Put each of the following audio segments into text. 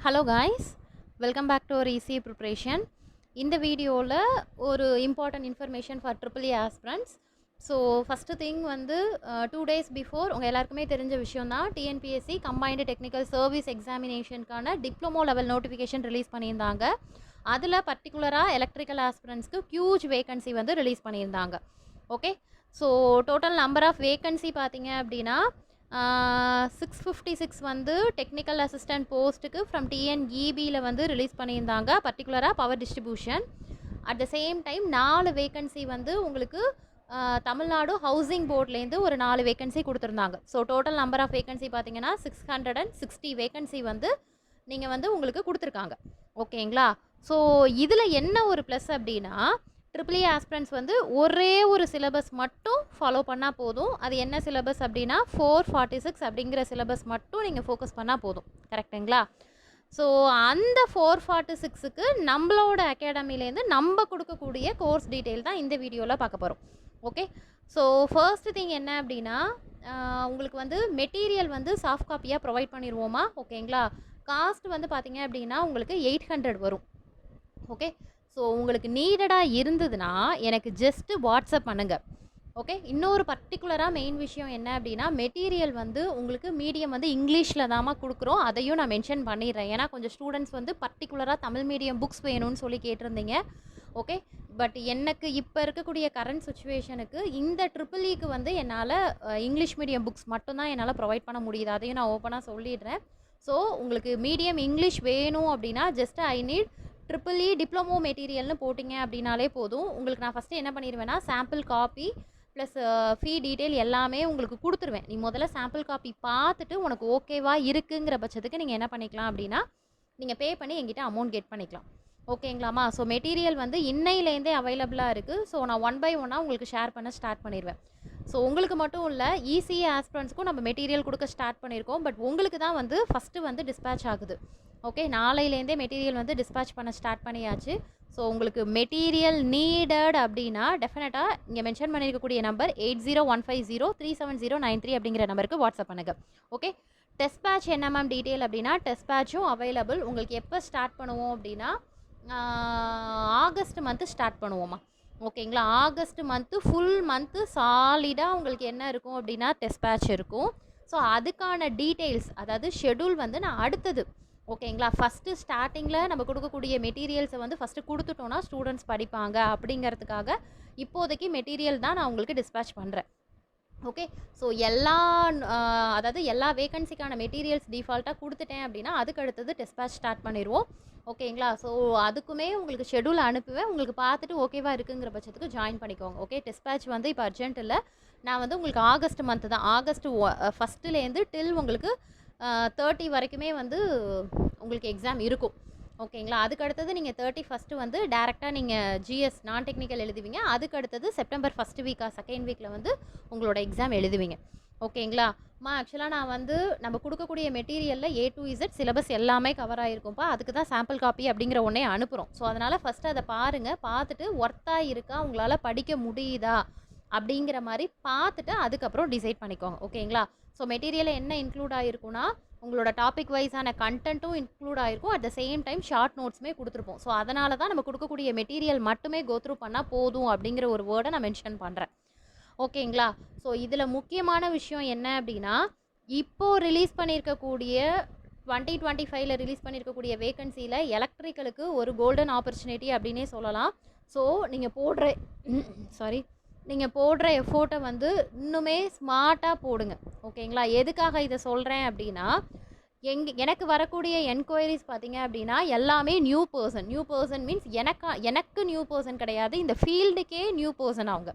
Hello guys, welcome back to our ECE preparation. இந்த வீடியோவில் ஒரு important information for EEE aspirants. So first thing வந்து 2 days before உங்கள் எல்லாருக்குமே தெரிஞ்ச விஷயம் தான் டிஎன்பிஎஸ்சி கம்பைன்டு டெக்னிக்கல் சர்வீஸ் எக்ஸாமினேஷனுக்கான டிப்ளமோ லெவல் நோட்டிஃபிகேஷன் ரிலீஸ் பண்ணியிருந்தாங்க. அதில் பர்டிகுலராக எலக்ட்ரிக்கல் ஆஸ்பிரண்ட்ஸ்க்கு ஹியூஜ் வேகன்சி வந்து ரிலீஸ் பண்ணியிருந்தாங்க. Okay, so total number of vacancy பார்த்தீங்க அப்படின்னா 656 வந்து டெக்னிக்கல் அசிஸ்டன்ட் போஸ்ட்டுக்கு ஃப்ரம் டிஎன்இபியில் வந்து ரிலீஸ் பண்ணியிருந்தாங்க, பர்டிகுலராக power distribution. At the same time 4 vacancy வந்து உங்களுக்கு தமிழ்நாடு ஹவுசிங் போர்ட்லேருந்து ஒரு 4 வேகன்சி கொடுத்துருந்தாங்க. So total number of vacancy பார்த்தீங்கன்னா 660 வேகன்சி வந்து நீங்கள் வந்து உங்களுக்கு கொடுத்துருக்காங்க. ஓகேங்களா? ஸோ இதில் என்ன ஒரு ப்ளஸ் அப்படின்னா EEE ஆஸ்பிரண்ட்ஸ் வந்து ஒரே ஒரு சிலபஸ் மட்டும் ஃபாலோ பண்ணால் போதும். அது என்ன சிலபஸ் அப்படின்னா 446 அப்படிங்கிற சிலபஸ் மட்டும் நீங்கள் ஃபோக்கஸ் பண்ணால் போதும். கரெக்டுங்களா? ஸோ அந்த 446க்கு நம்மளோட அகாடமிலேருந்து நம்ம கொடுக்கக்கூடிய கோர்ஸ் டீட்டெயில் தான் இந்த வீடியோவில் பார்க்க போகிறோம். ஓகே, ஸோ ஃபர்ஸ்ட் திங் என்ன அப்படின்னா உங்களுக்கு வந்து மெட்டீரியல் வந்து சாஃப்ட் காப்பியாக ப்ரொவைட் பண்ணிடுவோமா? ஓகேங்களா? காஸ்ட் வந்து பார்த்தீங்க அப்படின்னா உங்களுக்கு 800 வரும். ஓகே, ஸோ உங்களுக்கு நீடடாக இருந்ததுன்னா எனக்கு ஜஸ்ட்டு வாட்ஸ்அப் பண்ணுங்கள். ஓகே, இன்னொரு பர்டிகுலராக மெயின் விஷயம் என்ன அப்படின்னா மெட்டீரியல் வந்து உங்களுக்கு மீடியம் வந்து இங்கிலீஷில் தாம்மா கொடுக்குறோம். அதையும் நான் மென்ஷன் பண்ணிடுறேன். ஏன்னா கொஞ்சம் ஸ்டூடெண்ட்ஸ் வந்து பர்டிகுலராக தமிழ் மீடியம் புக்ஸ் வேணும்னு சொல்லி கேட்டிருந்தீங்க. ஓகே, பட் எனக்கு இப்போ இருக்கக்கூடிய கரண்ட் சுச்சுவேஷனுக்கு இந்த EEEக்கு வந்து என்னால் இங்கிலீஷ் மீடியம் புக்ஸ் மட்டும்தான் என்னால் ப்ரொவைட் பண்ண முடியுது. அதையும் நான் ஓப்பனாக சொல்லிடுறேன். ஸோ உங்களுக்கு மீடியம் இங்கிலீஷ் வேணும் அப்படின்னா just I need EEE diploma மெட்டீரியல்னு போட்டிங்க அப்படின்னாலே போதும். உங்களுக்கு நான் ஃபஸ்ட்டு என்ன பண்ணிடுவேன்னா sample copy plus fee detail எல்லாமே உங்களுக்கு கொடுத்துருவேன். நீ முதல்ல சாம்பிள் காப்பி பார்த்துட்டு உனக்கு ஓகேவா இருக்குங்கிற பட்சத்துக்கு நீங்கள் என்ன பண்ணிக்கலாம் அப்படின்னா நீங்கள் பே பண்ணி எங்கிட்ட அமௌண்ட் கெட் பண்ணிக்கலாம். ஓகேங்களாம்மா? ஸோ மெட்டீரியல் வந்து இன்னையிலேருந்தே அவைலபிளாக இருக்குது. ஸோ நான் 1 by 1 உங்களுக்கு ஷேர் பண்ண ஸ்டார்ட் பண்ணிடுவேன். ஸோ உங்களுக்கு மட்டும் இல்லை ECE ஆஸ்பிரண்ட்ஸ்க்கும் நம்ம மெட்டீரியல் கொடுக்க ஸ்டார்ட் பண்ணியிருக்கோம். பட் உங்களுக்கு தான் வந்து ஃபஸ்ட்டு வந்து டிஸ்பேச் ஆகுது. ஓகே, நாளையிலேருந்தே மெட்டீரியல் வந்து டிஸ்பேச் பண்ண ஸ்டார்ட் பண்ணியாச்சு. ஸோ உங்களுக்கு மெட்டீரியல் நீடட் அப்படின்னா டெஃபினட்டாக இங்கே மென்ஷன் பண்ணியிருக்கக்கூடிய நம்பர் 8015037093 அப்படிங்கிற நம்பருக்கு வாட்ஸ்அப் பண்ணுங்கள். ஓகே, டெஸ்ட் பேட்ச் என்ன மேம் டீட்டெயில் அப்படின்னா டெஸ்ட் பேட்சும் அவைலபிள். உங்களுக்கு எப்போ ஸ்டார்ட் பண்ணுவோம் அப்படின்னா ஆகஸ்ட் மந்த்து ஸ்டார்ட் பண்ணுவோம்மா. ஓகேங்களா? ஆகஸ்ட் மந்த்து ஃபுல் மந்த்து சாலிடாக உங்களுக்கு என்ன இருக்கும் அப்படின்னா டெஸ்ட் பேட்ச் இருக்கும். ஸோ அதுக்கான டீட்டெயில்ஸ் அதாவது ஷெடியூல் வந்து நான் அடுத்தது ஓகேங்களா ஃபஸ்ட்டு ஸ்டார்டிங்கில் நம்ம கொடுக்கக்கூடிய மெட்டீரியல்ஸை வந்து ஃபஸ்ட்டு கொடுத்துட்டோன்னா ஸ்டூடெண்ட்ஸ் படிப்பாங்க அப்படிங்கிறதுக்காக இப்போதைக்கு மெட்டீரியல் தான் நான் உங்களுக்கு டிஸ்பேச் பண்ணுறேன். ஓகே, ஸோ அதாவது எல்லா வேகன்சிக்கான மெட்டீரியல்ஸ் டிஃபால்ட்டாக கொடுத்துட்டேன் அப்படின்னா அதுக்கு அடுத்தது டிஸ்பேச் ஸ்டார்ட் பண்ணிடுவோம். ஓகேங்களா? ஸோ அதுக்குமே உங்களுக்கு ஷெடியூல் அனுப்புவேன். உங்களுக்கு பார்த்துட்டு ஓகேவா இருக்குங்கிற பட்சத்துக்கு ஜாயின் பண்ணிக்கோங்க. ஓகே, டிஸ்பேச் வந்து இப்போ அர்ஜென்ட் இல்லை. நான் வந்து உங்களுக்கு ஆகஸ்ட் மந்த்து தான் ஆகஸ்ட் ஃபஸ்ட்டுலேருந்து டில் உங்களுக்கு 30 வரைக்குமே வந்து உங்களுக்கு எக்ஸாம் இருக்கும். ஓகேங்களா? அதுக்கு அடுத்தது நீங்கள் 31 வந்து டேரெக்டாக நீங்கள் GS நான் டெக்னிக்கல் எழுதுவீங்க. அதுக்கு அடுத்தது செப்டம்பர் ஃபஸ்ட் வீக்கா செகண்ட் வீக்கில் வந்து உங்களோட எக்ஸாம் எழுதுவீங்க. ஓகேங்களா? ஆக்சுவலாக நான் வந்து நம்ம கொடுக்கக்கூடிய மெட்டீரியலில் A to Z சிலபஸ் எல்லாமே கவர் ஆகிருக்கும்ப்பா. அதுக்கு தான் சாம்பிள் காப்பி அப்படிங்கிற ஒன்றே அனுப்புகிறோம். ஸோ அதனால் ஃபஸ்ட்டு அதை பாருங்கள். பார்த்துட்டு ஒர்த்தாக இருக்கா, உங்களால் படிக்க முடியுதா அப்படிங்கிற மாதிரி பார்த்துட்டு அதுக்கப்புறம் டிசைட் பண்ணிக்கோங்க. ஓகேங்களா? ஸோ மெட்டீரியலில் என்ன இன்க்ளூட் ஆகிருக்குன்னா உங்களோட டாபிக் வைஸான கண்டென்ட்டும் இன்க்ளூட் ஆகிருக்கும். At the same time short நோட்ஸுமே கொடுத்துருப்போம். ஸோ அதனால தான் நம்ம கொடுக்கக்கூடிய மெட்டீரியல் மட்டுமே கோத்ரூ பண்ணால் போதும் அப்படிங்கிற ஒரு வேர்டை நான் மென்ஷன் பண்ணுறேன். ஓகேங்களா? ஸோ இதில் முக்கியமான விஷயம் என்ன அப்படின்னா இப்போது ரிலீஸ் பண்ணியிருக்கக்கூடிய 2025 ரிலீஸ் பண்ணியிருக்கக்கூடிய வேகன்சியில் எலக்ட்ரிக்கலுக்கு ஒரு கோல்டன் ஆப்பர்ச்சுனிட்டி அப்படின்னே சொல்லலாம். ஸோ நீங்கள் போடுற எஃபோர்ட்டை வந்து இன்னுமே ஸ்மார்ட்டாக போடுங்க. ஓகேங்களா? எதுக்காக இதை சொல்கிறேன் அப்படின்னா எனக்கு வரக்கூடிய என்கொயரிஸ் பார்த்தீங்க அப்படின்னா எல்லாமே நியூ பர்சன் மீன்ஸ் எனக்கு நியூ பர்சன் கிடையாது, இந்த ஃபீல்டுக்கே நியூ பர்சன் அவங்க.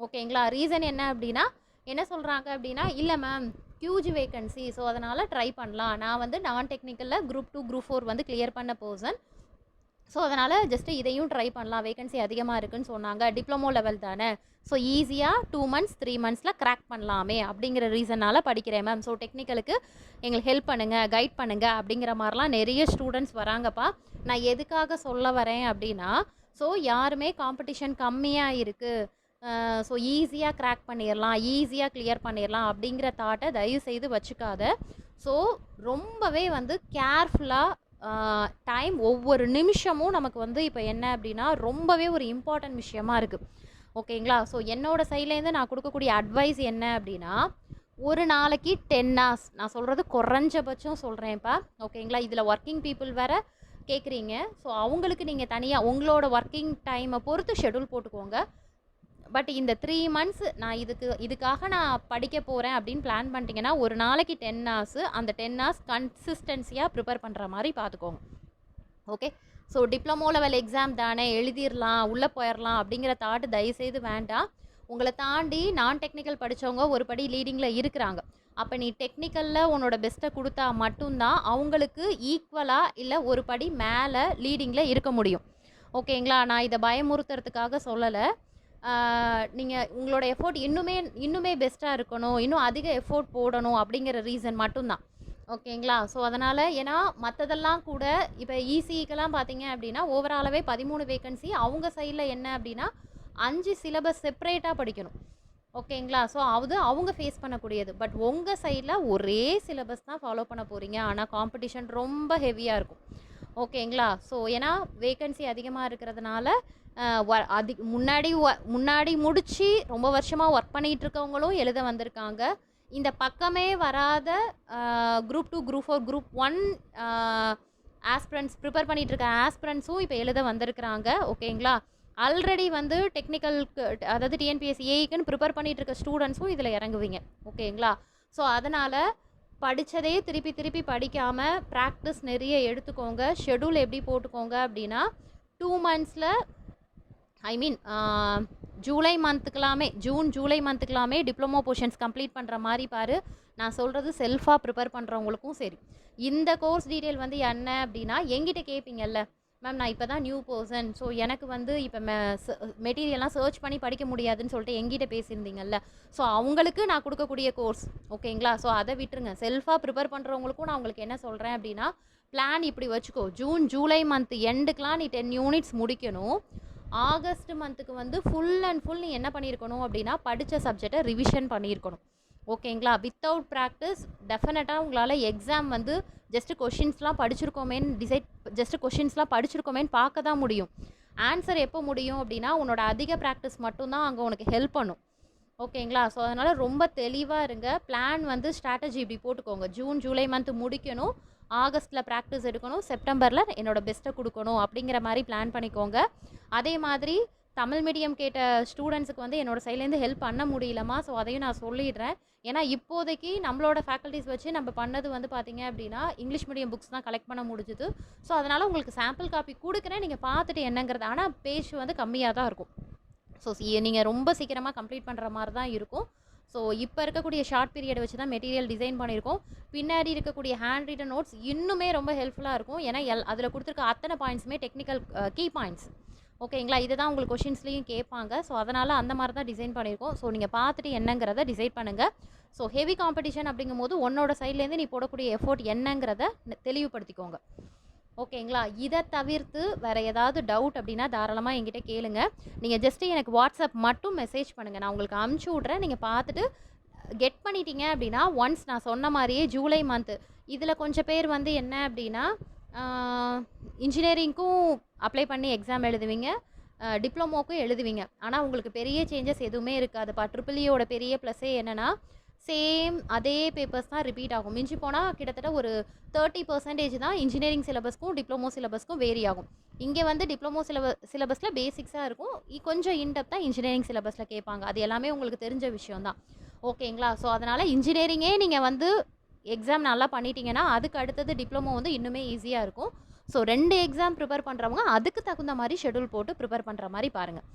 ஓகேங்களா? ரீசன் என்ன அப்படின்னா என்ன சொல்கிறாங்க அப்படின்னா இல்லை மேம் ஹியூஜ் வேகன்சி, ஸோ அதனால் ட்ரை பண்ணலாம். நான் வந்து நான் டெக்னிக்கலில் குரூப் 2 குரூப் 4 வந்து கிளியர் பண்ண பர்சன். ஸோ அதனால் ஜஸ்ட்டு இதையும் ட்ரை பண்ணலாம், வேகன்சி அதிகமாக இருக்குதுன்னு சொன்னாங்க, டிப்ளமோ லெவல் தானே, ஸோ ஈஸியாக 2 months 3 monthஸில் கிராக் பண்ணலாமே அப்படிங்கிற ரீசனால் படிக்கிறேன் மேம். ஸோ டெக்னிக்கலுக்கு எங்களுக்கு ஹெல்ப் பண்ணுங்கள், கைட் பண்ணுங்கள் அப்படிங்கிற மாதிரிலாம் நிறைய ஸ்டூடெண்ட்ஸ் வராங்கப்பா. நான் எதுக்காக சொல்ல வரேன் அப்படின்னா ஸோ யாருமே காம்படிஷன் கம்மியாக இருக்குது, ஸோ ஈஸியாக கிராக் பண்ணிடலாம், ஈஸியாக கிளியர் பண்ணிடலாம் அப்படிங்கிற தாட்டை தயவு செய்து வச்சுக்காத. ஸோ ரொம்பவே வந்து கேர்ஃபுல்லாக டைம் ஒவ்வொரு நிமிஷமும் நமக்கு வந்து இப்போ என்ன அப்படின்னா ரொம்பவே ஒரு இம்பார்ட்டன்ட் விஷயமா இருக்குது. ஓகேங்களா? ஸோ என்னோடய சைட்லேருந்து நான் கொடுக்கக்கூடிய அட்வைஸ் என்ன அப்படின்னா, ஒரு நாளைக்கு 10 hours, நான் சொல்கிறது குறைஞ்சபட்சம் சொல்கிறேன்ப்பா. ஓகேங்களா? இதில் ஒர்க்கிங் பீப்புள் வேறு கேட்குறீங்க. ஸோ அவங்களுக்கு நீங்கள் தனியாக உங்களோட ஒர்க்கிங் டைமை பொறுத்து ஷெடியூல் போட்டுக்கோங்க. பட் இந்த 3 months நான் இதுக்காக நான் படிக்க போகிறேன் அப்படின்னு பிளான் பண்ணிட்டீங்கன்னா, ஒரு நாளைக்கு 10 hours, அந்த 10 hours கன்சிஸ்டன்சியாக ப்ரிப்பேர் பண்ணுற மாதிரி பார்த்துக்கோங்க. Okay. So diploma level exam தானே, எழுதிடலாம், உள்ளே போயிடலாம் அப்படிங்கிற தாட் தயவுசெய்து வேண்டாம். உங்களை தாண்டி நான் டெக்னிக்கல் படித்தவங்க ஒரு படி லீடிங்கில் இருக்கிறாங்க. அப்போ நீ டெக்னிக்கலில் உன்னோட பெஸ்ட்டை கொடுத்தா மட்டும்தான் அவங்களுக்கு ஈக்குவலாக இல்லை ஒரு படி மேலே லீடிங்கில் இருக்க முடியும். ஓகேங்களா? நான் இதை பயமுறுத்துறதுக்காக சொல்லலை. நீங்கள் உங்களோட எஃபோர்ட் இன்னுமே பெஸ்ட்டாக இருக்கணும், இன்னும் அதிக எஃபோர்ட் போடணும் அப்படிங்கிற ரீசன் மட்டும்தான். ஓகேங்களா? ஸோ அதனால் ஏன்னா மற்றதெல்லாம் கூட இப்போ இசிஇக்கெல்லாம் பார்த்தீங்க அப்படின்னா ஓவராலாகவே 13 வேகன்சி. அவங்க சைடில் என்ன அப்படின்னா 5 சிலபஸ் செப்பரேட்டாக படிக்கணும். ஓகேங்களா? ஸோ அது அவங்க ஃபேஸ் பண்ணக்கூடியது. பட் உங்கள் சைடில் ஒரே சிலபஸ் தான் ஃபாலோ பண்ண போகிறீங்க. ஆனால் காம்படிஷன் ரொம்ப ஹெவியாக இருக்கும். ஓகேங்களா? ஸோ ஏன்னா வேகன்சி அதிகமாக இருக்கிறதுனால முன்னாடி முடித்து ரொம்ப வருஷமாக ஒர்க் பண்ணிகிட்டு இருக்கவங்களும் எழுத வந்திருக்காங்க. இந்த பக்கமே வராத group 2, group 4, group 1 aspirants prepare பண்ணிகிட்டு இருக்க ஆஸ்பிரண்ட்ஸும் இப்போ எழுத வந்திருக்கிறாங்க. ஓகேங்களா? ஆல்ரெடி வந்து டெக்னிக்கலுக்கு அதாவது டிஎன்பிஎஸ்சி ஏஇக்குன்னு ப்ரிப்பேர் பண்ணிகிட்டு இருக்க ஸ்டூடெண்ட்ஸும் இதில் இறங்குவீங்க. ஓகேங்களா? ஸோ அதனால் படித்ததே திருப்பி படிக்காமல் ப்ராக்டிஸ் நிறைய எடுத்துக்கோங்க. ஷெடியூல் எப்படி போட்டுக்கோங்க அப்படின்னா 2 months ஜூலை மந்த்துக்கெல்லாமே டிப்ளமோ போர்ஷன்ஸ் கம்ப்ளீட் பண்ணுற மாதிரி பாரு. நான் சொல்கிறது செல்ஃபாக ப்ரிப்பேர் பண்ணுறவங்களுக்கும் சரி. இந்த கோர்ஸ் டீட்டெயில் வந்து என்ன அப்படின்னா எங்கிட்ட கேட்பீங்கல்ல, மேம் நான் இப்போ தான் நியூ பர்சன், ஸோ எனக்கு வந்து இப்போ மெட்டீரியல்லாம் சர்ச் பண்ணி படிக்க முடியாதுன்னு சொல்லிட்டு எங்கிட்ட பேசியிருந்தீங்கல்ல, ஸோ அவங்களுக்கு நான் கொடுக்கக்கூடிய கோர்ஸ். ஓகேங்களா? ஸோ அதை விட்டுருங்க. செல்ஃபாக ப்ரிப்பேர் பண்ணுறவங்களுக்கும் நான் உங்களுக்கு என்ன சொல்கிறேன் அப்படின்னா, பிளான் இப்படி வச்சுக்கோ. ஜூலை மந்த் எண்டுக்கெலாம் நீ 10 units முடிக்கணும். ஆகஸ்ட் மந்த்துக்கு வந்து ஃபுல் அண்ட் ஃபுல் நீ என்ன பண்ணியிருக்கணும் அப்படின்னா படித்த சப்ஜெக்டை ரிவிஷன் பண்ணியிருக்கணும். ஓகேங்களா? வித்தவுட் ப்ராக்டிஸ் டெஃபினட்டாக உங்களால் எக்ஸாம் வந்து ஜஸ்ட்டு கொஷின்ஸ்லாம் படிச்சிருக்கோமேன்னு பார்க்க தான் முடியும். ஆன்சர் எப்போ முடியும் அப்படின்னா உன்னோட அதிக ப்ராக்டிஸ் மட்டும்தான் அங்கே உனக்கு ஹெல்ப் பண்ணும். ஓகேங்களா? ஸோ அதனால் ரொம்ப தெளிவாக இருங்க. பிளான் வந்து ஸ்ட்ராட்டஜி இப்படி போட்டுக்கோங்க. ஜூலை மந்த்து முடிக்கணும், ஆகஸ்ட்டில் ப்ராக்டிஸ் எடுக்கணும், செப்டம்பரில் என்னோடய பெஸ்ட்டை கொடுக்கணும் அப்படிங்கிற மாதிரி பிளான் பண்ணிக்கோங்க. அதே மாதிரி தமிழ் மீடியம் கேட்ட ஸ்டூடெண்ட்ஸுக்கு வந்து என்னோடய சைட்லேருந்து ஹெல்ப் பண்ண முடியலமா, ஸோ அதையும் நான் சொல்லிடுறேன். ஏன்னா இப்போதைக்கு நம்மளோட ஃபேக்கல்ட்டிஸ் வச்சு நம்ம பண்ணது வந்து பார்த்திங்க அப்படின்னா இங்கிலீஷ் மீடியம் புக்ஸ் தான் கலெக்ட் பண்ண முடிஞ்சுது. ஸோ அதனால் உங்களுக்கு சாம்பிள் காப்பி கொடுக்குறேன், நீங்கள் பார்த்துட்டு என்னங்கிறது. ஆனால் பேஜ் வந்து கம்மியாக தான் இருக்கும். ஸோ நீங்கள் ரொம்ப சீக்கிரமாக கம்ப்ளீட் பண்ணுற மாதிரி தான் இருக்கும். ஸோ இப்போ இருக்கக்கூடிய ஷார்ட் பீரியட் வச்சு தான் மெட்டீரியல் டிசைன் பண்ணியிருக்கோம். பின்னாடி இருக்கக்கூடிய ஹேண்ட் ரிட்டன் நோட்ஸ் இன்னுமே ரொம்ப ஹெல்ப்ஃபுல்லாக இருக்கும். ஏன்னா அதில் கொடுத்துருக்க அத்தனை பாயிண்ட்ஸுமே டெக்னிக்கல் கீ பாயிண்ட்ஸ். ஓகேங்களா? இதை தான் உங்களுக்கு கொஷின்ஸ்லேயும் கேட்பாங்க. ஸோ அதனால் அந்த மாதிரி தான் டிசைன் பண்ணியிருக்கோம். ஸோ நீங்கள் பார்த்துட்டு என்னங்கிறத டிசைட் பண்ணுங்கள். ஸோ ஹெவி காம்படிஷன் அப்படிங்கும் போது உன்னோட சைட்லேருந்து நீ போடக்கூடிய எஃபோர்ட் என்னங்கிறத தெளிவுபடுத்திக்கோங்க. ஓகேங்களா? இதை தவிர்த்து வேறு ஏதாவது டவுட் அப்படின்னா தாராளமாக என்கிட்ட கேளுங்க. நீங்கள் ஜஸ்ட்டு எனக்கு வாட்ஸ்அப் மட்டும் மெசேஜ் பண்ணுங்கள், நான் உங்களுக்கு அமுச்சு விட்றேன். நீங்கள் பார்த்துட்டு கெட் பண்ணிட்டீங்க அப்படின்னா ஒன்ஸ் நான் சொன்ன மாதிரியே ஜூலை மந்த்து இதில் கொஞ்சம் பேர் வந்து என்ன அப்படின்னா இன்ஜினியரிங்க்கும் அப்ளை பண்ணி எக்ஸாம் எழுதுவீங்க, டிப்ளமோக்கும் எழுதுவீங்க. ஆனால் உங்களுக்கு பெரிய சேஞ்சஸ் எதுவுமே இருக்காதுப்பா. ட்ரிபிள்இயோட பெரிய ப்ளஸ்ஸே என்னென்னா சேம் அதே பேப்பர்ஸ் தான் ரிப்பீட் ஆகும். மிஞ்சி போனால் கிட்டத்தட்ட ஒரு 30% தான் இன்ஜினியரிங் சிலபஸ்க்கும் டிப்ளமோ சிலபஸ்க்கும் வேரி ஆகும். இங்கே வந்து டிப்ளமோ சிலபஸில் பேசிக்ஸாக இருக்கும், கொஞ்சம் இன்டெப்த்தாக இன்ஜினியரிங் சிலபஸில் கேட்பாங்க. அது எல்லாமே உங்களுக்கு தெரிஞ்ச விஷயம் தான். ஓகேங்களா? ஸோ அதனால் இன்ஜினியரிங்கே நீங்கள் வந்து எக்ஸாம் நல்லா பண்ணிட்டீங்கன்னா அதுக்கு அடுத்தது டிப்ளமோ வந்து இன்னுமே ஈஸியாக இருக்கும். ஸோ 2 எக்ஸாம் ப்ரிப்பேர் பண்ணுறவங்க அதுக்கு தகுந்த மாதிரி ஷெடியூல் போட்டு ப்ரிப்பேர் பண்ணுற மாதிரி பாருங்கள்.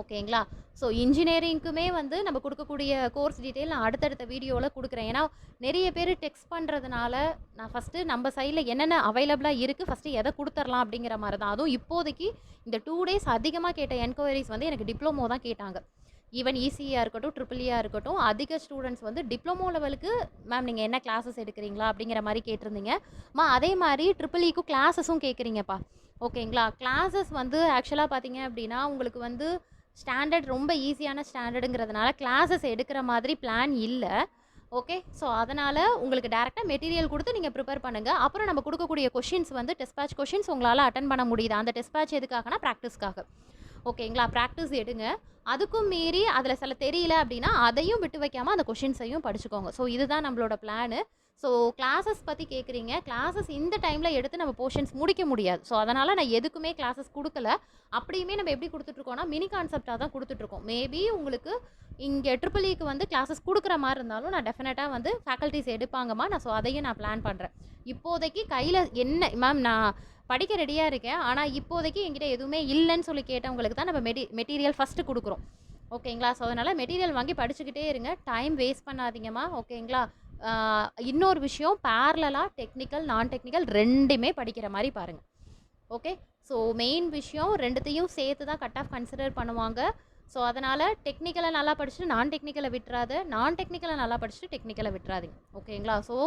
ஓகேங்களா? ஸோ இன்ஜினியரிங்க்குமே வந்து நம்ம கொடுக்கக்கூடிய கோர்ஸ் டீட்டெயில் நான் அடுத்தடுத்த வீடியோவில் கொடுக்குறேன். ஏன்னா நிறைய பேர் டெக்ஸ்ட் பண்ணுறதுனால நான் ஃபஸ்ட்டு நம்ம சைடில் என்னென்ன அவைலபிளாக இருக்குது ஃபஸ்ட்டு எதை கொடுத்துர்லாம் அப்படிங்கிற மாதிரி தான். அதுவும் இப்போதைக்கு இந்த 2 days அதிகமாக கேட்ட என்கொயரிஸ் வந்து எனக்கு டிப்ளமோ தான் கேட்டாங்க. ஈவன் இசியாக இருக்கட்டும், ட்ரிபிள்இயாக இருக்கட்டும், அதிக ஸ்டூடெண்ட்ஸ் வந்து டிப்ளமோ லெவலுக்கு மேம் நீங்கள் என்ன கிளாஸஸ் எடுக்கிறீங்களா அப்படிங்கிற மாதிரி கேட்டிருந்தீங்க. அதே மாதிரி ட்ரிபிள்இக்கும் கிளாஸஸும் கேட்குறீங்கப்பா. ஓகேங்களா? கிளாஸஸ் வந்து ஆக்சுவலாக பார்த்தீங்க அப்படின்னா உங்களுக்கு வந்து ஸ்டாண்டர்ட் ரொம்ப ஈஸியான ஸ்டாண்டர்டுங்கிறதுனால கிளாஸஸ் எடுக்கிற மாதிரி பிளான் இல்லை. ஓகே. ஸோ அதனால் உங்களுக்கு டேரெக்டாக மெட்டீரியல் கொடுத்து நீங்கள் ப்ரிப்பேர் பண்ணுங்கள். அப்புறம் நம்ம கொடுக்கக்கூடிய கொஷின்ஸ் வந்து டெஸ்ட் பேட்ச் கொஷின்ஸ் உங்களால் அட்டன் பண்ண முடியுது. அந்த டெஸ்ட் பேட்ச் எதுக்காகனா ப்ராக்டிஸ்க்காக. ஓகேங்களா? ப்ராக்டிஸ் எடுங்க. அதுக்கும் மீறி அதில் சில தெரியல அப்படின்னா அதையும் விட்டு வைக்காமல் அந்த கொஷின்ஸையும் படிச்சுக்கோங்க. ஸோ இதுதான் நம்மளோட பிளானு. ஸோ கிளாஸஸ் பற்றி கேட்குறீங்க. கிளாஸஸ் இந்த டைமில் எடுத்து நம்ம போர்ஷன்ஸ் முடிக்க முடியாது. ஸோ அதனால் நான் எதுக்குமே கிளாஸஸ் கொடுக்கல. அப்படியுமே நம்ம எப்படி கொடுத்துட்ருக்கோம்னா மினி கான்செப்டாக தான் கொடுத்துட்ருக்கோம். மேபி உங்களுக்கு இங்கே ட்ரிபிள்இக்கு வந்து கிளாஸஸ் கொடுக்குற மாதிரி இருந்தாலும் நான் டெஃபினட்டாக வந்து ஃபேக்கல்ட்டிஸ் எடுப்பாங்கம்மா. ஸோ அதையும் நான் பிளான் பண்ணுறேன். இப்போதைக்கு கையில் என்ன மேம் நான் படிக்க ரெடியாக இருக்கேன், ஆனால் இப்போதைக்கு என்கிட்ட எதுவுமே இல்லைன்னு சொல்லி கேட்டவங்களுக்கு தான் நம்ம மெட்டீரியல் ஃபஸ்ட்டு கொடுக்குறோம். ஓகேங்களா? ஸோ அதனால் மெட்டீரியல் வாங்கி படிச்சுக்கிட்டே இருங்க. டைம் வேஸ்ட் பண்ணாதீங்கம்மா. ஓகேங்களா? இன்னொரு விஷயம், பேரலாக டெக்னிக்கல் நான் டெக்னிக்கல் ரெண்டுமே படிக்கிற மாதிரி பாருங்கள். ஓகே. ஸோ மெயின் விஷயம் ரெண்டுத்தையும் சேர்த்து தான் கட் ஆஃப் கன்சிடர் பண்ணுவாங்க. ஸோ அதனால் டெக்னிக்கலை நல்லா படிச்சுட்டு நான் டெக்னிக்கலை விட்டுறாது, நான் டெக்னிக்கலை நல்லா படிச்சுட்டு டெக்னிக்கலை விட்டுறாதீங்க. ஓகேங்களா? ஸோ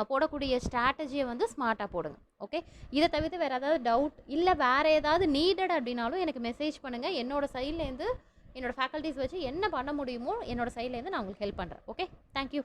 போடக்கூடிய ஸ்ட்ராட்டஜியை வந்து ஸ்மார்ட்டாக போடுங்க. ஓகே. இதை தவிர்த்து வேறு ஏதாவது டவுட் இல்லை வேறு ஏதாவது நீடட் அப்படின்னாலும் எனக்கு மெசேஜ் பண்ணுங்கள். என்னோடய சைட்லேருந்து என்னோடய ஃபேக்கல்ட்டிஸ் வச்சு என்ன பண்ண முடியுமோ என்னோடய சைட்லேருந்து நான் உங்களுக்கு ஹெல்ப் பண்ணுறேன். ஓகே. தேங்க்யூ.